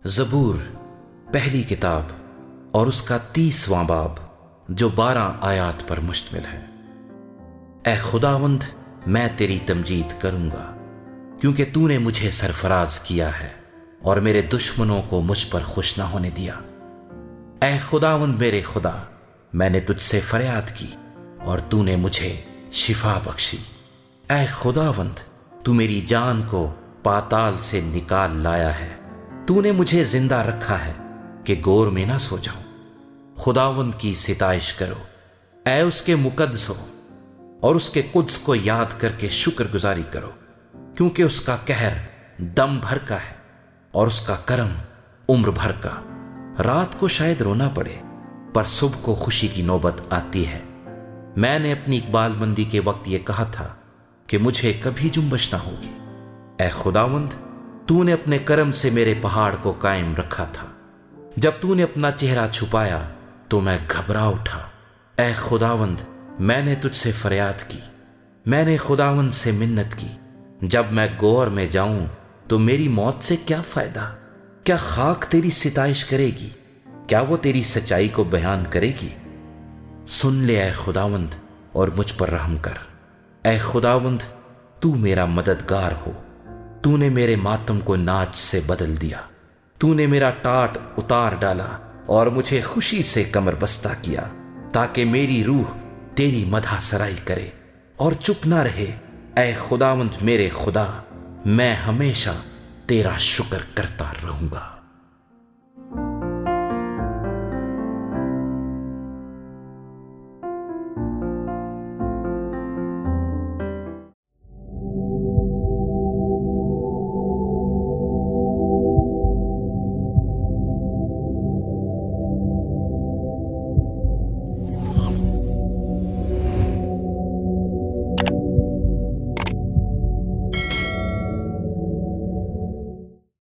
زبور پہلی کتاب اور اس کا 30واں باب جو 12 آیات پر مشتمل ہے۔ اے خداوند، میں تیری تمجید کروں گا کیونکہ تو نے مجھے سرفراز کیا ہے اور میرے دشمنوں کو مجھ پر خوش نہ ہونے دیا۔ اے خداوند میرے خدا، میں نے تجھ سے فریاد کی اور تو نے مجھے شفا بخشی۔ اے خداوند، تو میری جان کو پاتال سے نکال لایا ہے، تو نے مجھے زندہ رکھا ہے کہ گور میں نہ سو جاؤں۔ خداوند کی ستائش کرو، اے اس کے مقدسو، اور اس کے قدس کو یاد کر کے شکر گزاری کرو، کیونکہ اس کا قہر دم بھر کا ہے اور اس کا کرم عمر بھر کا۔ رات کو شاید رونا پڑے پر صبح کو خوشی کی نوبت آتی ہے۔ میں نے اپنی اقبال مندی کے وقت یہ کہا تھا کہ مجھے کبھی جنبش نہ ہوگی۔ اے خداوند، تو نے اپنے کرم سے میرے پہاڑ کو قائم رکھا تھا۔ جب تو نے اپنا چہرہ چھپایا تو میں گھبرا اٹھا۔ اے خداوند، میں نے تجھ سے فریاد کی، میں نے خداوند سے منت کی۔ جب میں گور میں جاؤں تو میری موت سے کیا فائدہ؟ کیا خاک تیری ستائش کرے گی؟ کیا وہ تیری سچائی کو بیان کرے گی؟ سن لے اے خداوند اور مجھ پر رحم کر۔ اے خداوند، تو میرا مددگار ہو۔ تو نے میرے ماتم کو ناچ سے بدل دیا، تو نے میرا ٹاٹ اتار ڈالا اور مجھے خوشی سے کمر بستہ کیا، تاکہ میری روح تیری مدح سرائی کرے اور چپ نہ رہے۔ اے خداوند میرے خدا، میں ہمیشہ تیرا شکر کرتا رہوں گا۔